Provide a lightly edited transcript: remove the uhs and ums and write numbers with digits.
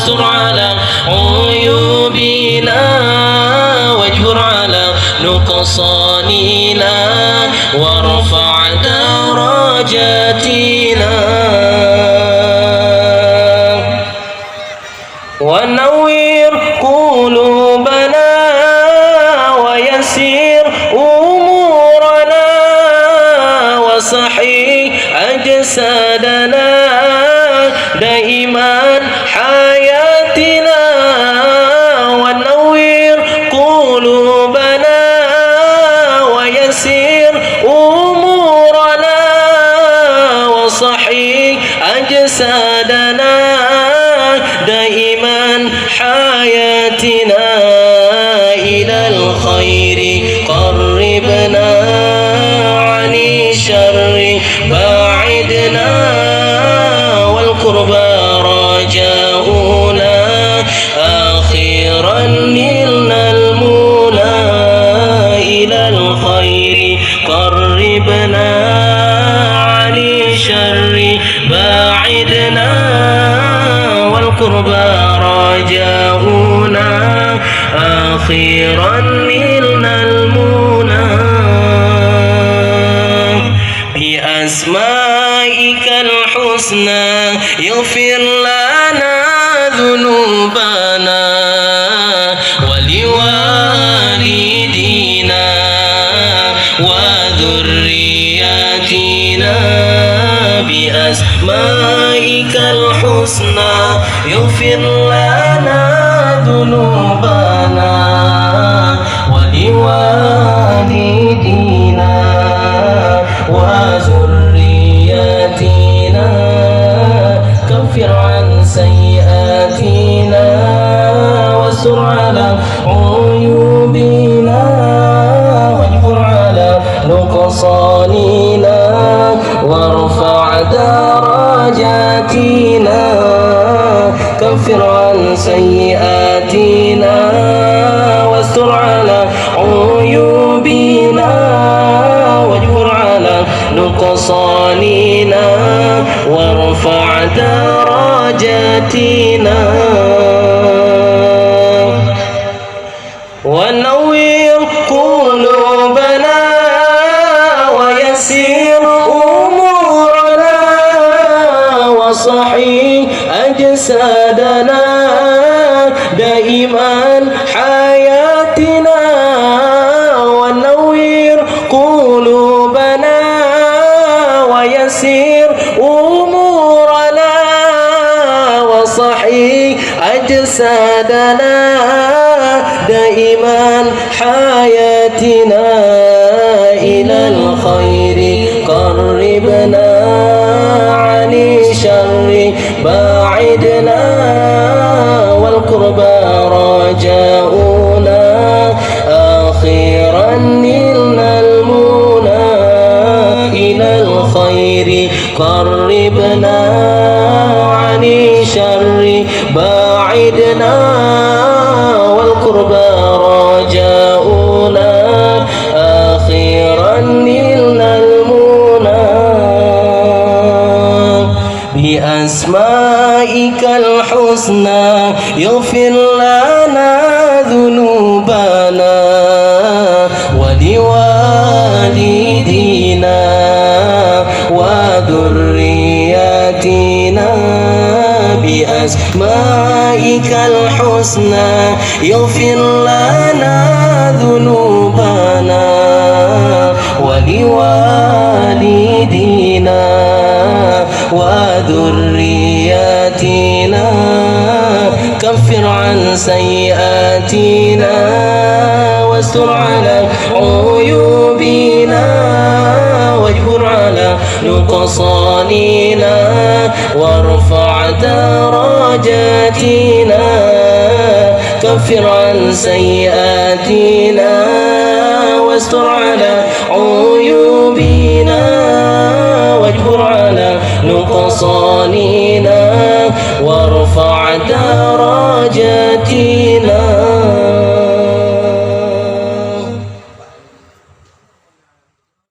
واستر على عيوبنا واجبر على نقصاننا وارفع درجاتنا ونوّر قلوبنا ويسر أمورنا وصحي أجسادنا دائما حياتنا ونوّر قلوبنا ويسر أمورنا وصحي أجسادنا دائما حياتنا إلى الخير قربنا عن الشر باعدنا والقربى رجاؤنا آخرا نلنا المنى إلى الخير قربنا عن الشر باعدنا والقربى رجاؤنا آخرا نلنا المنى بأسمائك الحسنى يغفر لنا ذنوبنا ولوالدينا وذرياتنا بأسمائك الحسنى يغفر لنا ذنوبنا ولوالدينا وذرياتنا كفر عن سيئاتنا واستر على عيوبنا واجبر على نقصاننا وارفع درجاتنا كفر عن سيئاتنا واستر على عيوبنا واجبر على نقصاننا وارفع درجاتنا ونوّر قلوبنا ويسر أمورنا وصحي أجسادنا دائما حياتنا ونوّر قلوبنا ويسر أمورنا وصحي أجسادنا دائما حياتنا إلى الخير قربنا عن الشر باعدنا والقربى رجاؤنا آخرا نلنا المنى إلى الخير قربنا عن الشر باعدنا والقربى رجاؤنا آخرا نلنا المنى بأسمائك الحسنى يغفر لنا ذنوبنا ولوالدينا وذرياتنا بأسمائك الحسنى يغفر لنا ذنوبنا ولوالدينا وذرياتنا كفر عن سيئاتنا واستر على عيوبنا واجبر على نقصاننا وارفع درجاتنا كفر عن سيئاتنا واستر على عيوبنا واجبر على نقصاننا